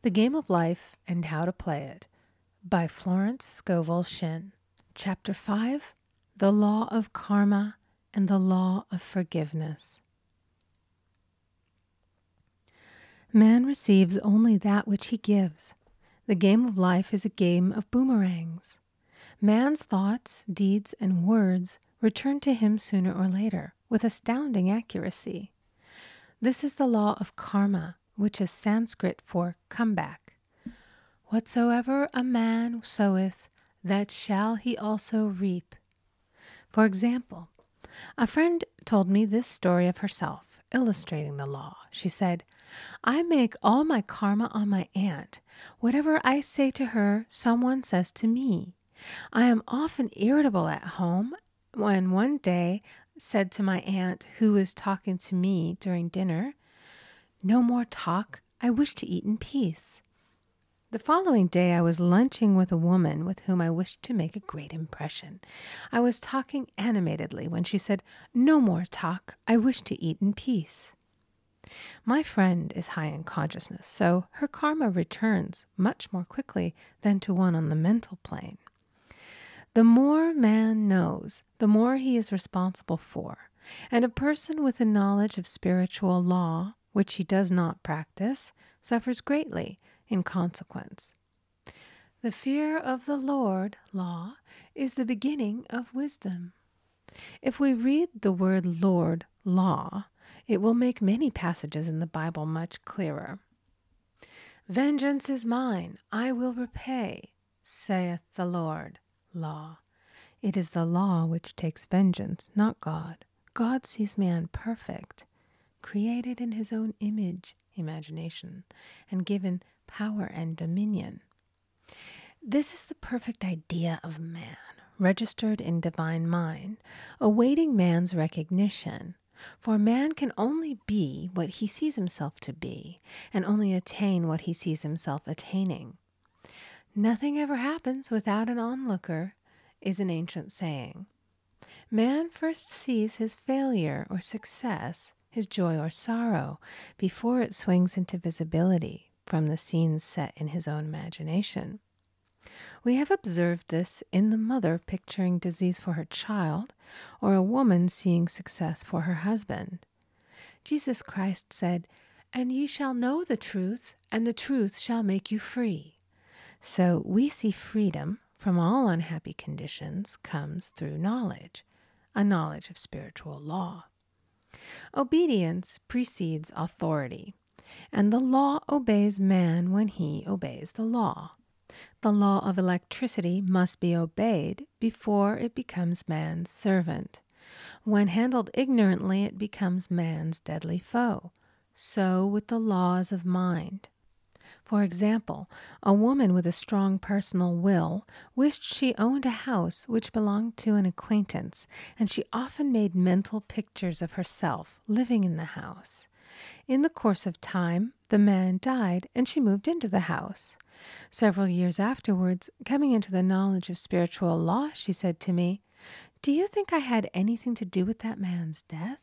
The Game of Life and How to Play It by Florence Scovel Shinn. Chapter 5, The Law of Karma and the Law of Forgiveness. Man receives only that which he gives. The game of life is a game of boomerangs. Man's thoughts, deeds, and words return to him sooner or later with astounding accuracy. This is the law of karma, which is Sanskrit for comeback. Whatsoever a man soweth, that shall he also reap. For example, a friend told me this story of herself, illustrating the law. She said, I make all my karma on my aunt. Whatever I say to her, someone says to me. I am often irritable at home when one day said to my aunt, who was talking to me during dinner, no more talk, I wish to eat in peace. The following day I was lunching with a woman with whom I wished to make a great impression. I was talking animatedly when she said, no more talk, I wish to eat in peace. My friend is high in consciousness, so her karma returns much more quickly than to one on the mental plane. The more man knows, the more he is responsible for, and a person with a knowledge of spiritual law, which he does not practice, suffers greatly in consequence. The fear of the Lord, law, is the beginning of wisdom. If we read the word Lord, law, it will make many passages in the Bible much clearer. Vengeance is mine, I will repay, saith the Lord, law. It is the law which takes vengeance, not God. God sees man perfect, created in his own image, imagination, and given power and dominion. This is the perfect idea of man, registered in divine mind, awaiting man's recognition. For man can only be what he sees himself to be, and only attain what he sees himself attaining. Nothing ever happens without an onlooker, is an ancient saying. Man first sees his failure or success, his joy or sorrow, before it swings into visibility from the scenes set in his own imagination. We have observed this in the mother picturing disease for her child, or a woman seeing success for her husband. Jesus Christ said, "And ye shall know the truth, and the truth shall make you free." So we see freedom from all unhappy conditions comes through knowledge, a knowledge of spiritual law. Obedience precedes authority, and the law obeys man when he obeys the law. The law of electricity must be obeyed before it becomes man's servant. When handled ignorantly, it becomes man's deadly foe. So with the laws of mind. For example, a woman with a strong personal will wished she owned a house which belonged to an acquaintance, and she often made mental pictures of herself living in the house. In the course of time, the man died, and she moved into the house. Several years afterwards, coming into the knowledge of spiritual law, she said to me, "Do you think I had anything to do with that man's death?"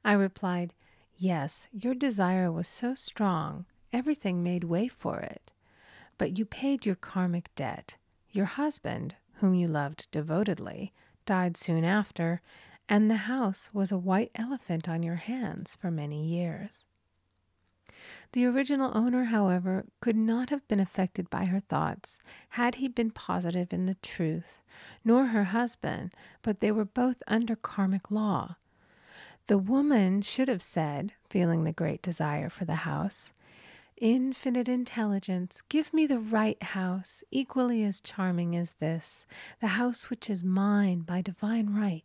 I replied, "Yes, your desire was so strong, everything made way for it. But you paid your karmic debt. Your husband, whom you loved devotedly, died soon after, and the house was a white elephant on your hands for many years." The original owner, however, could not have been affected by her thoughts had he been positive in the truth, nor her husband, but they were both under karmic law. The woman should have said, feeling the great desire for the house, "Infinite intelligence, give me the right house, equally as charming as this, the house which is mine by divine right."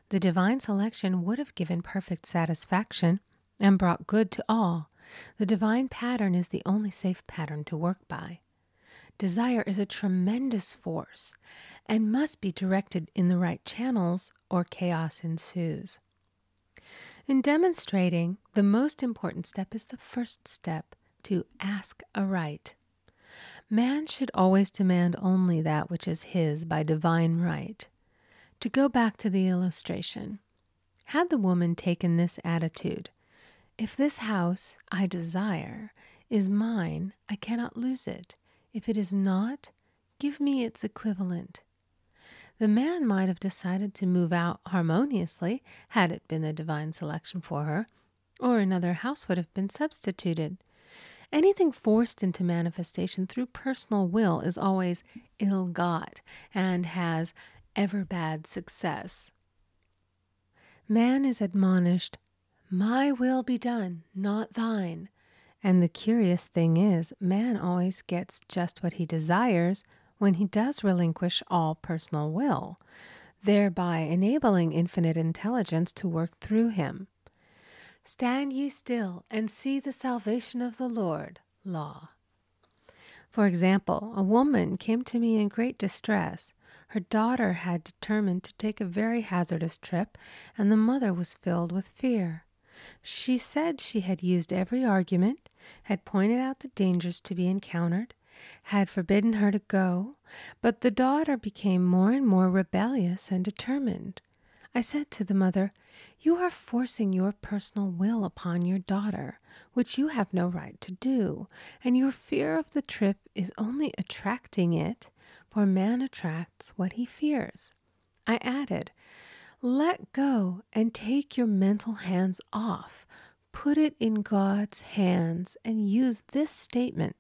The divine selection would have given perfect satisfaction and brought good to all. The divine pattern is the only safe pattern to work by. Desire is a tremendous force and must be directed in the right channels or chaos ensues. In demonstrating, the most important step is the first step, to ask aright. Man should always demand only that which is his by divine right. To go back to the illustration, had the woman taken this attitude, "If this house I desire is mine, I cannot lose it. If it is not, give me its equivalent. The man might have decided to move out harmoniously had it been the divine selection for her, or another house would have been substituted. Anything forced into manifestation through personal will is always ill-got and has ever bad success. Man is admonished, "My will be done, not thine." And the curious thing is, man always gets just what he desires when he does relinquish all personal will, thereby enabling infinite intelligence to work through him. Stand ye still and see the salvation of the Lord. Law. For example, a woman came to me in great distress. Her daughter had determined to take a very hazardous trip, and the mother was filled with fear. She said she had used every argument, had pointed out the dangers to be encountered, had forbidden her to go, but the daughter became more and more rebellious and determined. I said to the mother, "You are forcing your personal will upon your daughter, which you have no right to do, and your fear of the trip is only attracting it, for man attracts what he fears." I added, "Let go and take your mental hands off. Put it in God's hands and use this statement: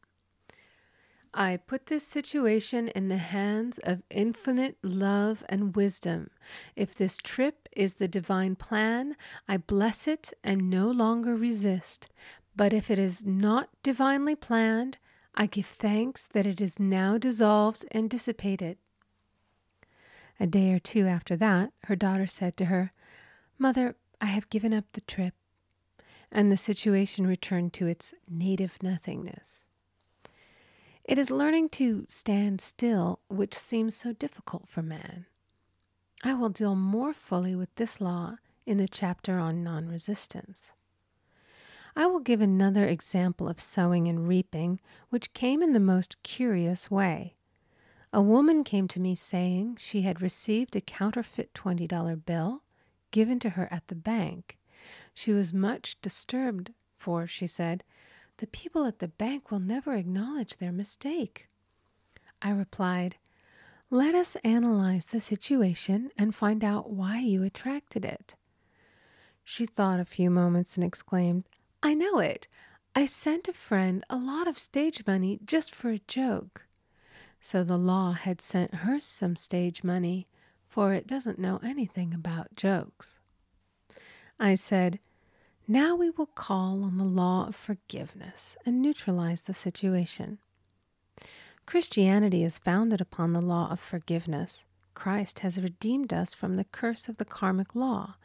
I put this situation in the hands of infinite love and wisdom. If this trip is the divine plan, I bless it and no longer resist. But if it is not divinely planned, I give thanks that it is now dissolved and dissipated." A day or two after that, her daughter said to her, "Mother, I have given up the trip," and the situation returned to its native nothingness. It is learning to stand still which seems so difficult for man. I will deal more fully with this law in the chapter on non-resistance. I will give another example of sowing and reaping, which came in the most curious way. A woman came to me saying she had received a counterfeit $20 bill given to her at the bank. She was much disturbed, for, she said, "The people at the bank will never acknowledge their mistake." I replied, "Let us analyze the situation and find out why you attracted it." She thought a few moments and exclaimed, "I know it. I sent a friend a lot of stage money just for a joke." So the law had sent her some stage money, for it doesn't know anything about jokes. I said, "Now we will call on the law of forgiveness and neutralize the situation." Christianity is founded upon the law of forgiveness. Christ has redeemed us from the curse of the karmic law,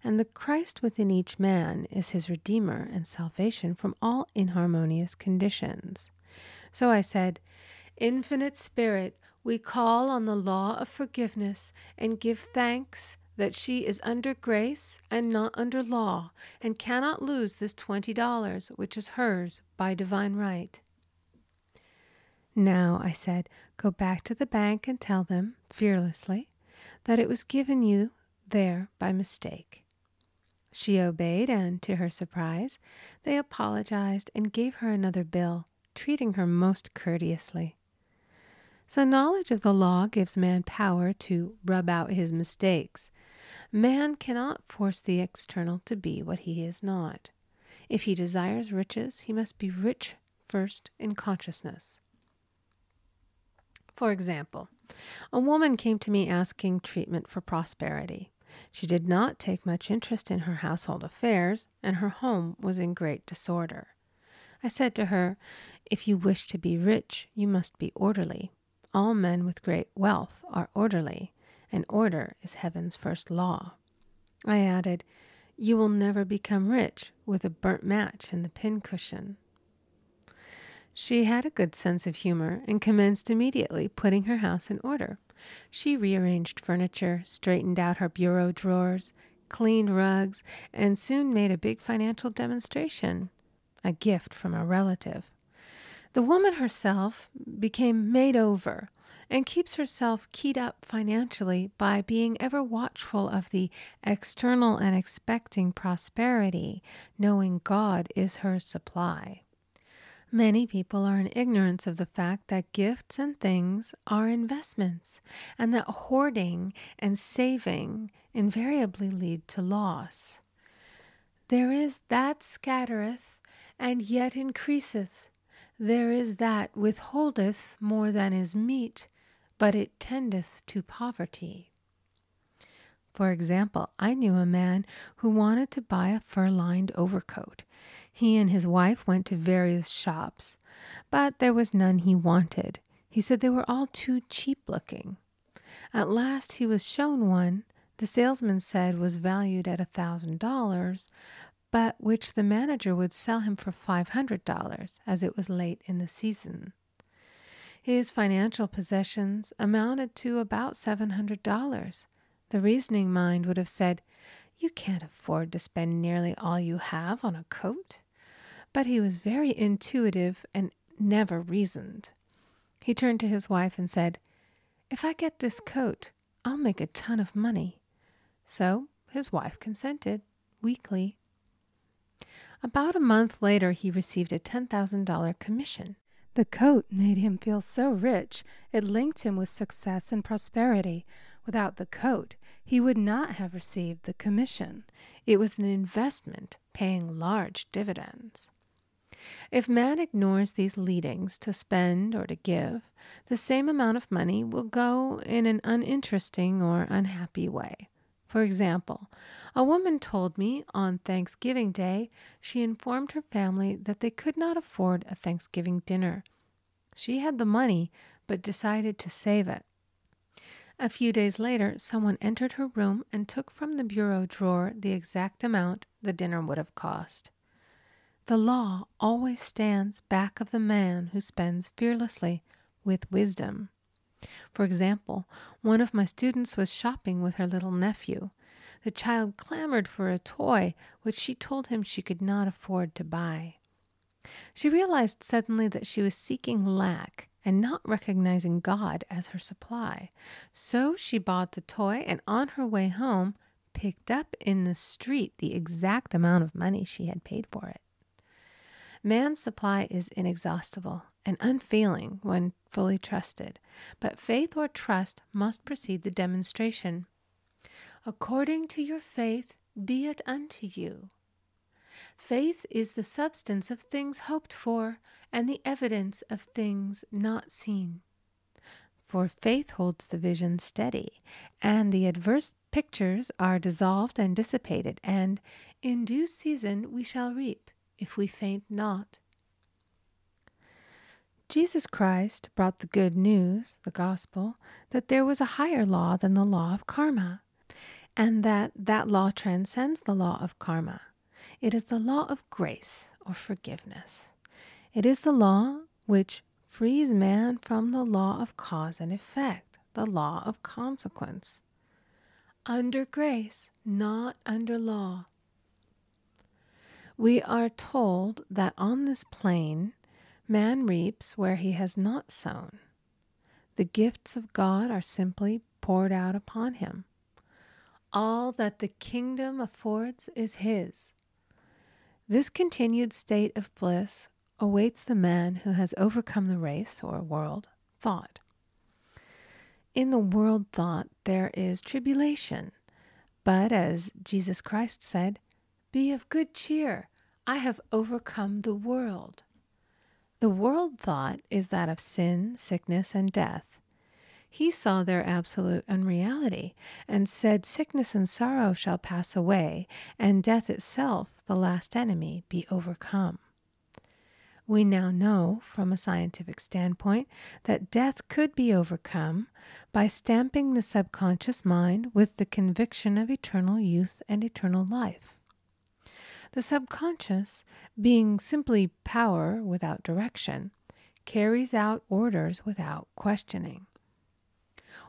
and the Christ within each man is his redeemer and salvation from all inharmonious conditions. So I said, "Infinite Spirit, we call on the law of forgiveness and give thanks that she is under grace and not under law, and cannot lose this $20, which is hers by divine right." "Now," I said, "go back to the bank and tell them, fearlessly, that it was given you there by mistake." She obeyed, and, to her surprise, they apologized and gave her another bill, treating her most courteously. So knowledge of the law gives man power to rub out his mistakes. Man cannot force the external to be what he is not. If he desires riches, he must be rich first in consciousness. For example, a woman came to me asking treatment for prosperity. She did not take much interest in her household affairs, and her home was in great disorder. I said to her, "If you wish to be rich, you must be orderly. All men with great wealth are orderly, and order is heaven's first law." I added, "You will never become rich with a burnt match in the pincushion." She had a good sense of humor and commenced immediately putting her house in order. She rearranged furniture, straightened out her bureau drawers, cleaned rugs, and soon made a big financial demonstration, a gift from a relative. The woman herself became made over and keeps herself keyed up financially by being ever watchful of the external and expecting prosperity, knowing God is her supply. Many people are in ignorance of the fact that gifts and things are investments, and that hoarding and saving invariably lead to loss. There is that scattereth, and yet increaseth. There is that withholdeth more than is meet, but it tendeth to poverty. For example, I knew a man who wanted to buy a fur-lined overcoat. He and his wife went to various shops, but there was none he wanted. He said they were all too cheap-looking. At last he was shown one the salesman said was valued at $1,000, but which the manager would sell him for $500, as it was late in the season. His financial possessions amounted to about $700. The reasoning mind would have said, "You can't afford to spend nearly all you have on a coat." But he was very intuitive and never reasoned. He turned to his wife and said, "If I get this coat, I'll make a ton of money." So his wife consented, weakly. About a month later, he received a $10,000 commission. The coat made him feel so rich, it linked him with success and prosperity. Without the coat, he would not have received the commission. It was an investment paying large dividends. If man ignores these leadings to spend or to give, the same amount of money will go in an uninteresting or unhappy way. For example, a woman told me on Thanksgiving Day she informed her family that they could not afford a Thanksgiving dinner. She had the money, but decided to save it. A few days later, someone entered her room and took from the bureau drawer the exact amount the dinner would have cost. The law always stands back of the man who spends fearlessly with wisdom. For example, one of my students was shopping with her little nephew. The child clamored for a toy, which she told him she could not afford to buy. She realized suddenly that she was seeking lack and not recognizing God as her supply. So she bought the toy and on her way home picked up in the street the exact amount of money she had paid for it. Man's supply is inexhaustible and unfailing when fully trusted, but faith or trust must precede the demonstration. According to your faith be it unto you. Faith is the substance of things hoped for and the evidence of things not seen. For faith holds the vision steady, and the adverse pictures are dissolved and dissipated, and in due season we shall reap, if we faint not. Jesus Christ brought the good news, the gospel, that there was a higher law than the law of karma, and that law transcends the law of karma. It is the law of grace or forgiveness. It is the law which frees man from the law of cause and effect, the law of consequence. Under grace, not under law. We are told that on this plane, man reaps where he has not sown. The gifts of God are simply poured out upon him. All that the kingdom affords is his. This continued state of bliss awaits the man who has overcome the race or world thought. In the world thought there is tribulation, but as Jesus Christ said, "Be of good cheer, I have overcome the world." The world thought is that of sin, sickness, and death. He saw their absolute unreality and said, "Sickness and sorrow shall pass away, and death itself, the last enemy, be overcome." We now know, from a scientific standpoint, that death could be overcome by stamping the subconscious mind with the conviction of eternal youth and eternal life. The subconscious, being simply power without direction, carries out orders without questioning.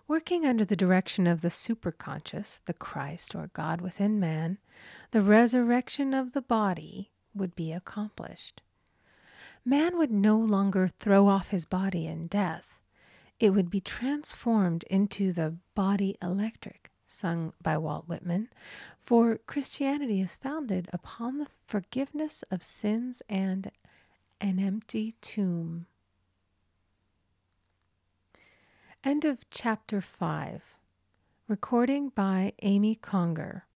Working under the direction of the superconscious, the Christ or God within man, the resurrection of the body would be accomplished. Man would no longer throw off his body in death. It would be transformed into the body electric, sung by Walt Whitman, for Christianity is founded upon the forgiveness of sins and an empty tomb. End of chapter 5. Recording by Amy Conger.